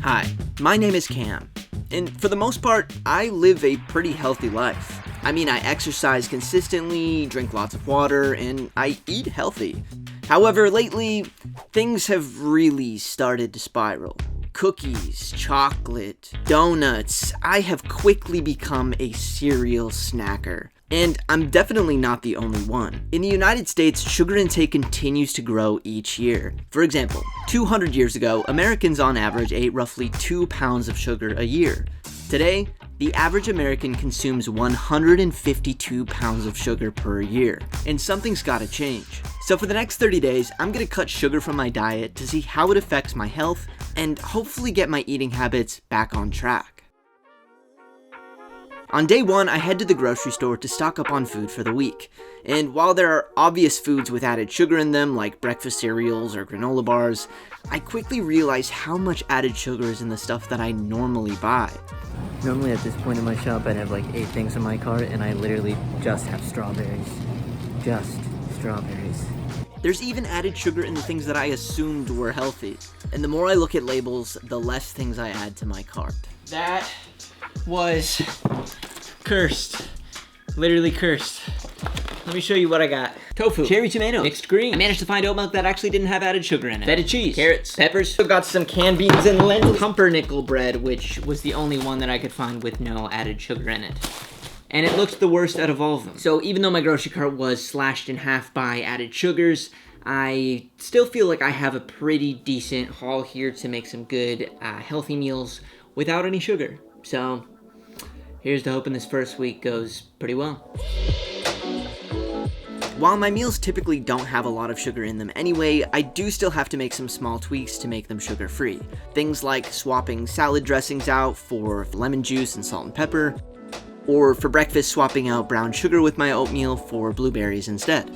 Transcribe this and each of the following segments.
Hi, my name is Cam, and for the most part, I live a pretty healthy life. I mean, I exercise consistently, drink lots of water, and I eat healthy. However, lately, things have really started to spiral. Cookies, chocolate, donuts, I have quickly become a serial snacker. And I'm definitely not the only one. In the United States, sugar intake continues to grow each year. For example, 200 years ago, Americans on average ate roughly 2 pounds of sugar a year. Today, the average American consumes 152 pounds of sugar per year, and something's gotta change. So for the next 30 days, I'm gonna cut sugar from my diet to see how it affects my health and hopefully get my eating habits back on track. On day one, I head to the grocery store to stock up on food for the week. And while there are obvious foods with added sugar in them, like breakfast cereals or granola bars, I quickly realize how much added sugar is in the stuff that I normally buy. Normally at this point in my shop, I'd have like 8 things in my cart, and I literally just have strawberries. Just strawberries. There's even added sugar in the things that I assumed were healthy. And the more I look at labels, the less things I add to my cart. That was cursed. Literally cursed. Let me show you what I got. Tofu. Cherry tomato. Mixed green. I managed to find oat milk that actually didn't have added sugar in it. Feta cheese. Carrots. Peppers. I've got some canned beans and lentils. Pumpernickel bread, which was the only one that I could find with no added sugar in it. And it looked the worst out of all of them. So even though my grocery cart was slashed in half by added sugars, I still feel like I have a pretty decent haul here to make some good, healthy meals without any sugar. So here's to hoping this first week goes pretty well. While my meals typically don't have a lot of sugar in them anyway, I do still have to make some small tweaks to make them sugar-free. Things like swapping salad dressings out for lemon juice and salt and pepper, or for breakfast swapping out brown sugar with my oatmeal for blueberries instead.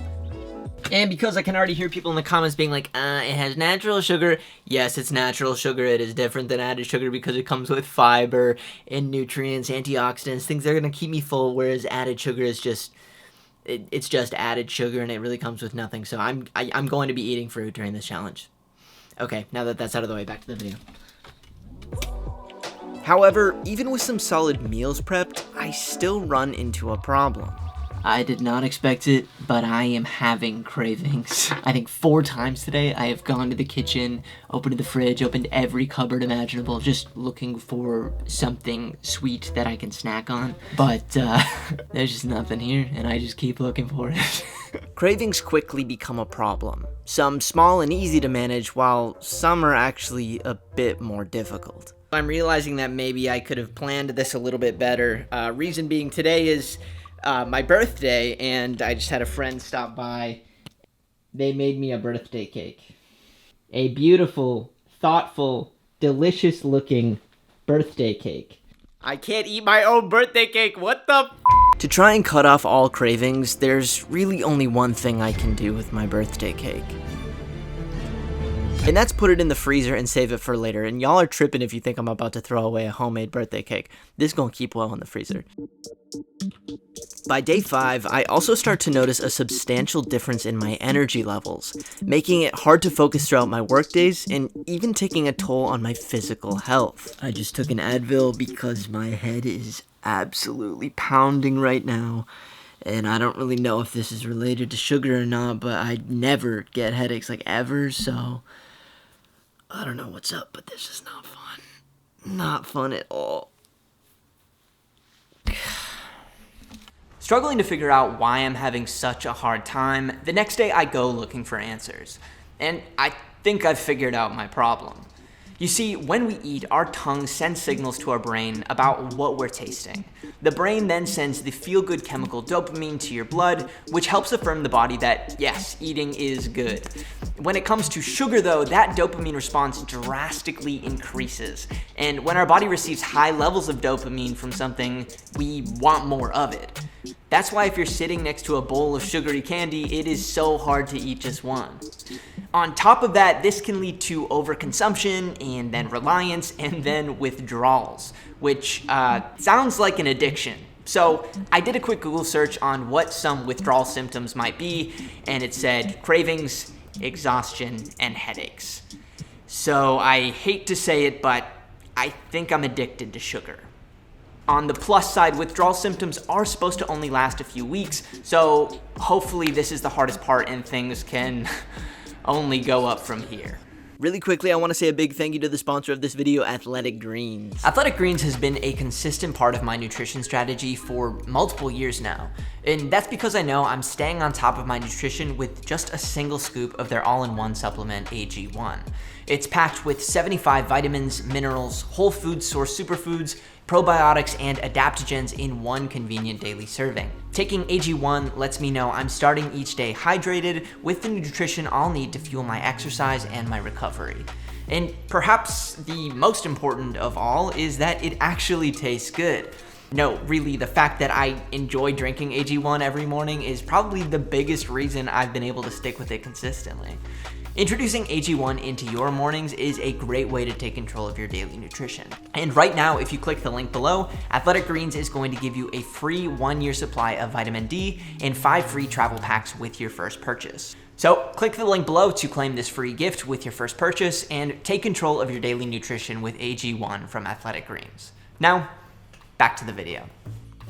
And because I can already hear people in the comments being like, it has natural sugar. Yes, it's natural sugar. It is different than added sugar because it comes with fiber and nutrients, antioxidants, things that are going to keep me full, whereas added sugar is just, it's just added sugar and it really comes with nothing. So I'm going to be eating fruit during this challenge. Okay, now that that's out of the way, back to the video. However, even with some solid meals prepped, I still run into a problem. I did not expect it, but I am having cravings. I think 4 times today I have gone to the kitchen, opened the fridge, opened every cupboard imaginable, just looking for something sweet that I can snack on. But there's just nothing here, and I just keep looking for it. Cravings quickly become a problem. Some small and easy to manage, while some are actually a bit more difficult. I'm realizing that maybe I could have planned this a little bit better. Reason being, today is my birthday, and I just had a friend stop by. They made me a birthday cake. A beautiful, thoughtful, delicious-looking birthday cake. I can't eat my own birthday cake. What the To try and cut off all cravings, there's really only one thing I can do with my birthday cake. And that's put it in the freezer and save it for later. And y'all are tripping if you think I'm about to throw away a homemade birthday cake. This is gonna keep well in the freezer. By day 5, I also start to notice a substantial difference in my energy levels, making it hard to focus throughout my workdays and even taking a toll on my physical health. I just took an Advil because my head is absolutely pounding right now. And I don't really know if this is related to sugar or not, but I never get headaches like ever, so I don't know what's up, but this is not fun. Not fun at all. Struggling to figure out why I'm having such a hard time, the next day I go looking for answers. And I think I've figured out my problem. You see, when we eat, our tongue sends signals to our brain about what we're tasting. The brain then sends the feel-good chemical dopamine to your blood, which helps affirm the body that, yes, eating is good. When it comes to sugar, though, that dopamine response drastically increases. And when our body receives high levels of dopamine from something, we want more of it. That's why if you're sitting next to a bowl of sugary candy, it is so hard to eat just one. On top of that, this can lead to overconsumption, and then reliance, and then withdrawals, which sounds like an addiction. So I did a quick Google search on what some withdrawal symptoms might be, and it said cravings, exhaustion, and headaches. So I hate to say it, but I think I'm addicted to sugar. On the plus side, withdrawal symptoms are supposed to only last a few weeks, so hopefully this is the hardest part and things can only go up from here. Really quickly, I want to say a big thank you to the sponsor of this video, Athletic Greens. Athletic Greens has been a consistent part of my nutrition strategy for multiple years now. And that's because I know I'm staying on top of my nutrition with just a single scoop of their all-in-one supplement, AG1. It's packed with 75 vitamins, minerals, whole food source superfoods, probiotics, and adaptogens in one convenient daily serving. Taking AG1 lets me know I'm starting each day hydrated with the nutrition I'll need to fuel my exercise and my recovery. And perhaps the most important of all is that it actually tastes good. No, really, the fact that I enjoy drinking AG1 every morning is probably the biggest reason I've been able to stick with it consistently. Introducing AG1 into your mornings is a great way to take control of your daily nutrition. And right now, if you click the link below, Athletic Greens is going to give you a free 1-year supply of vitamin D and 5 free travel packs with your first purchase. So click the link below to claim this free gift with your first purchase and take control of your daily nutrition with AG1 from Athletic Greens. Now, back to the video.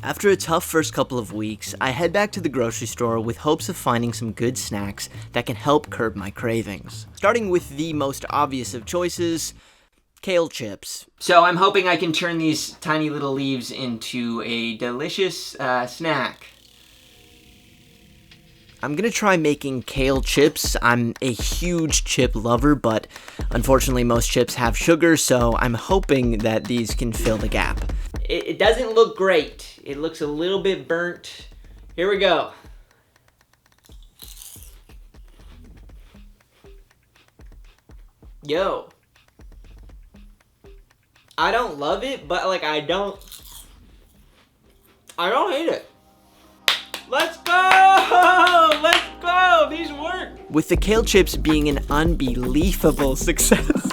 After a tough first couple of weeks, I head back to the grocery store with hopes of finding some good snacks that can help curb my cravings. Starting with the most obvious of choices, kale chips. So I'm hoping I can turn these tiny little leaves into a delicious snack. I'm gonna try making kale chips. I'm a huge chip lover, but unfortunately most chips have sugar, so I'm hoping that these can fill the gap. It doesn't look great. It looks a little bit burnt. Here we go. Yo. I don't love it, but like I don't hate it. Let's go! Let's go! These work! With the kale chips being an unbelievable success.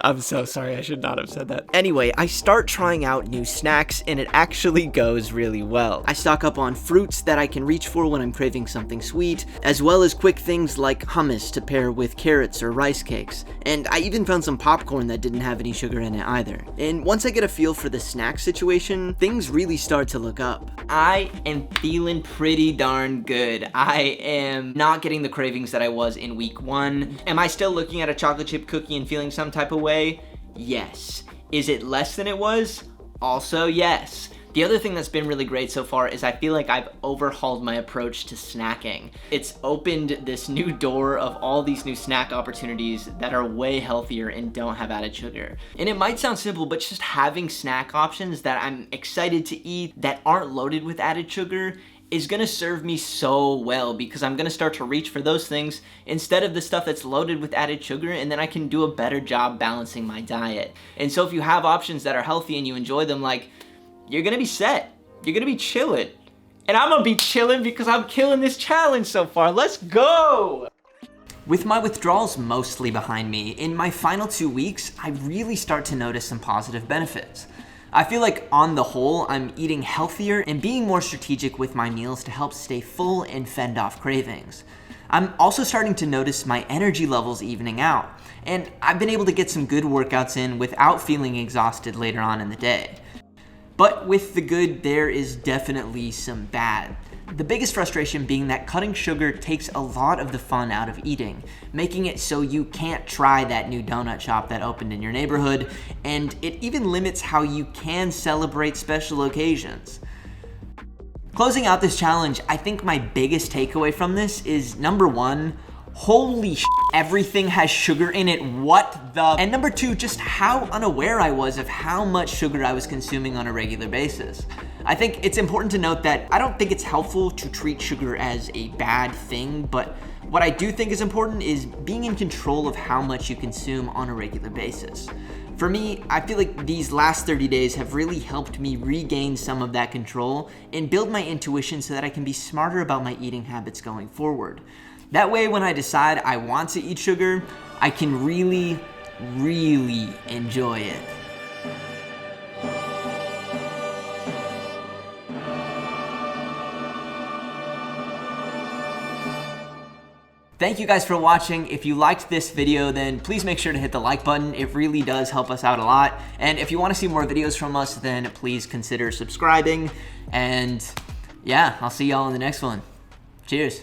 I'm so sorry, I should not have said that. Anyway, I start trying out new snacks and it actually goes really well. I stock up on fruits that I can reach for when I'm craving something sweet, as well as quick things like hummus to pair with carrots or rice cakes. And I even found some popcorn that didn't have any sugar in it either. And once I get a feel for the snack situation, things really start to look up. I am feeling pretty darn good. I am not getting the cravings that I was in week 1. Am I still looking at a chocolate chip cookie and feeling some type of way? Yes. Is it less than it was? Also yes. The other thing that's been really great so far is I feel like I've overhauled my approach to snacking. It's opened this new door of all these new snack opportunities that are way healthier and don't have added sugar. And it might sound simple, but just having snack options that I'm excited to eat that aren't loaded with added sugar is gonna serve me so well because I'm gonna start to reach for those things instead of the stuff that's loaded with added sugar, and then I can do a better job balancing my diet. And so if you have options that are healthy and you enjoy them, like, you're gonna be set. You're gonna be chilling. And I'm gonna be chilling because I'm killing this challenge so far. Let's go! With my withdrawals mostly behind me, in my final 2 weeks, I really start to notice some positive benefits. I feel like on the whole, I'm eating healthier and being more strategic with my meals to help stay full and fend off cravings. I'm also starting to notice my energy levels evening out, and I've been able to get some good workouts in without feeling exhausted later on in the day. But with the good, there is definitely some bad. The biggest frustration being that cutting sugar takes a lot of the fun out of eating, making it so you can't try that new donut shop that opened in your neighborhood, and it even limits how you can celebrate special occasions. Closing out this challenge, I think my biggest takeaway from this is number 1, holy shit, everything has sugar in it, what the? And number 2, just how unaware I was of how much sugar I was consuming on a regular basis. I think it's important to note that I don't think it's helpful to treat sugar as a bad thing, but what I do think is important is being in control of how much you consume on a regular basis. For me, I feel like these last 30 days have really helped me regain some of that control and build my intuition so that I can be smarter about my eating habits going forward. That way, when I decide I want to eat sugar, I can really, really enjoy it. Thank you guys for watching. If you liked this video, then please make sure to hit the like button. It really does help us out a lot. And if you want to see more videos from us, then please consider subscribing. And yeah, I'll see y'all in the next one. Cheers.